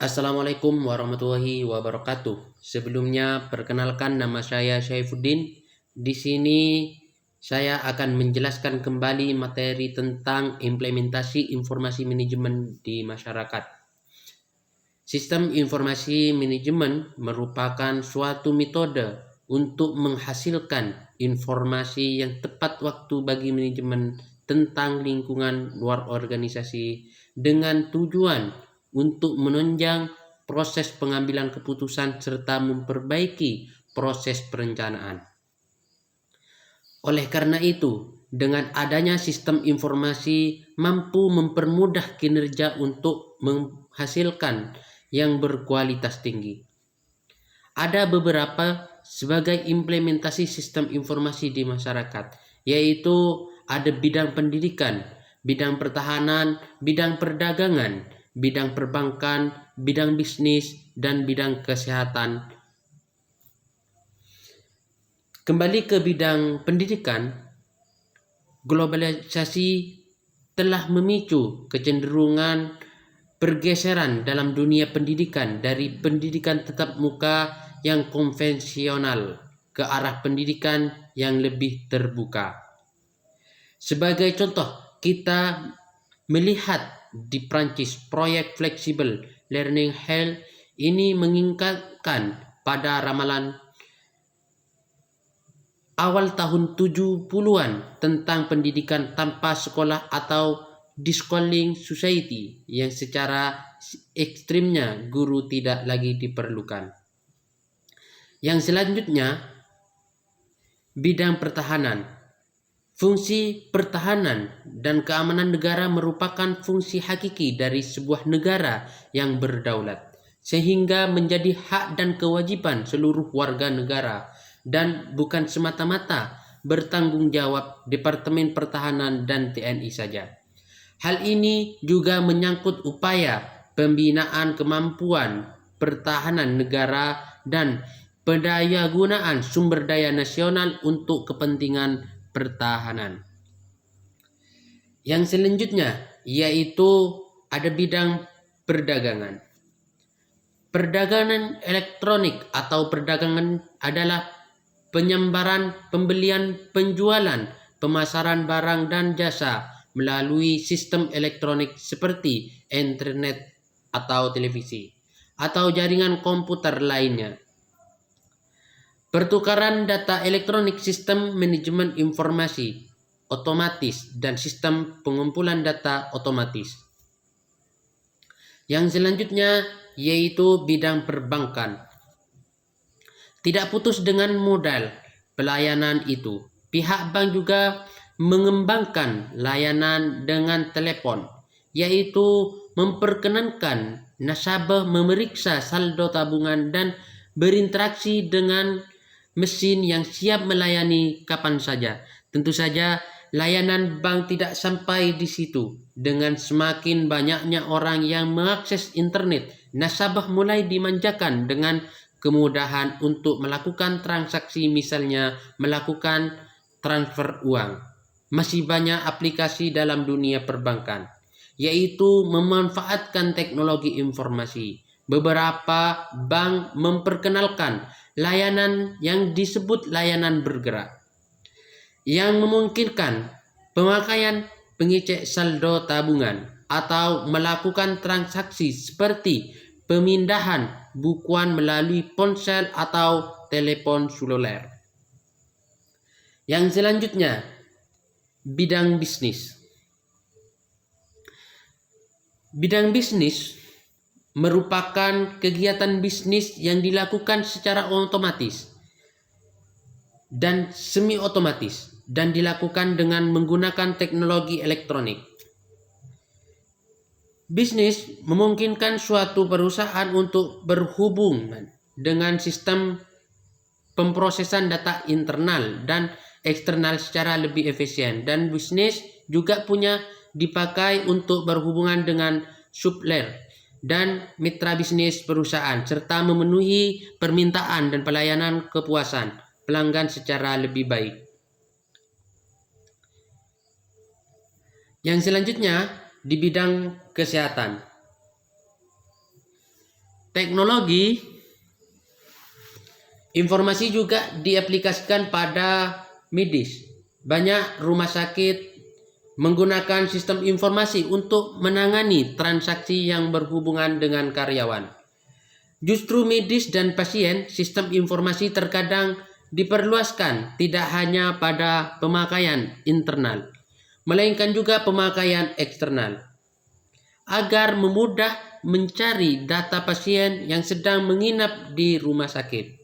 Assalamualaikum warahmatullahi wabarakatuh. Sebelumnya, perkenalkan nama saya Syaifuddin. Di sini saya akan menjelaskan kembali materi tentang implementasi informasi manajemen di masyarakat. Sistem informasi manajemen merupakan suatu metode untuk menghasilkan informasi yang tepat waktu bagi manajemen tentang lingkungan luar organisasi dengan tujuan untuk menunjang proses pengambilan keputusan serta memperbaiki proses perencanaan. Oleh karena itu, dengan adanya sistem informasi mampu mempermudah kinerja untuk menghasilkan yang berkualitas tinggi. Ada beberapa sebagai implementasi sistem informasi di masyarakat, yaitu ada bidang pendidikan, bidang pertahanan, bidang perdagangan, bidang perbankan, bidang bisnis, dan bidang kesehatan. Kembali ke bidang pendidikan, globalisasi telah memicu kecenderungan pergeseran dalam dunia pendidikan dari pendidikan tatap muka yang konvensional ke arah pendidikan yang lebih terbuka. Sebagai contoh, kita melihat di Prancis proyek Flexible Learning Health ini mengingatkan pada ramalan awal tahun 70-an tentang pendidikan tanpa sekolah atau deschooling society yang secara ekstrimnya guru tidak lagi diperlukan. Yang selanjutnya, bidang pertahanan. Fungsi pertahanan dan keamanan negara merupakan fungsi hakiki dari sebuah negara yang berdaulat, sehingga menjadi hak dan kewajiban seluruh warga negara dan bukan semata-mata bertanggung jawab Departemen Pertahanan dan TNI saja. Hal ini juga menyangkut upaya pembinaan kemampuan pertahanan negara dan pendayagunaan sumber daya nasional untuk kepentingan pertahanan. Yang selanjutnya yaitu ada bidang perdagangan. Perdagangan elektronik atau perdagangan adalah penyebaran, pembelian, penjualan, pemasaran barang dan jasa melalui sistem elektronik seperti internet atau televisi atau jaringan komputer lainnya. Pertukaran data elektronik, sistem manajemen informasi otomatis, dan sistem pengumpulan data otomatis. Yang selanjutnya yaitu bidang perbankan. Tidak putus dengan modal pelayanan itu, pihak bank juga mengembangkan layanan dengan telepon, yaitu memperkenankan nasabah memeriksa saldo tabungan dan berinteraksi dengan mesin yang siap melayani kapan saja. Tentu saja layanan bank tidak sampai di situ. Dengan semakin banyaknya orang yang mengakses internet, nasabah mulai dimanjakan dengan kemudahan untuk melakukan transaksi, misalnya melakukan transfer uang. Masih banyak aplikasi dalam dunia perbankan, yaitu memanfaatkan teknologi informasi. Beberapa bank memperkenalkan layanan yang disebut layanan bergerak, yang memungkinkan pemakaian pengecek saldo tabungan atau melakukan transaksi seperti pemindahan bukuan melalui ponsel atau telepon seluler. Yang selanjutnya, bidang bisnis. Bidang bisnis merupakan kegiatan bisnis yang dilakukan secara otomatis dan semi otomatis dan dilakukan dengan menggunakan teknologi elektronik. Bisnis memungkinkan suatu perusahaan untuk berhubungan dengan sistem pemrosesan data internal dan eksternal secara lebih efisien, dan bisnis juga punya dipakai untuk berhubungan dengan supplier dan mitra bisnis perusahaan serta memenuhi permintaan dan pelayanan kepuasan pelanggan secara lebih baik. Yang selanjutnya di bidang kesehatan. teknologi informasi juga diaplikasikan pada medis. Banyak rumah sakit menggunakan sistem informasi untuk menangani transaksi yang berhubungan dengan karyawan. Justru medis dan pasien, sistem informasi terkadang diperluaskan tidak hanya pada pemakaian internal, melainkan juga pemakaian eksternal, agar memudah mencari data pasien yang sedang menginap di rumah sakit.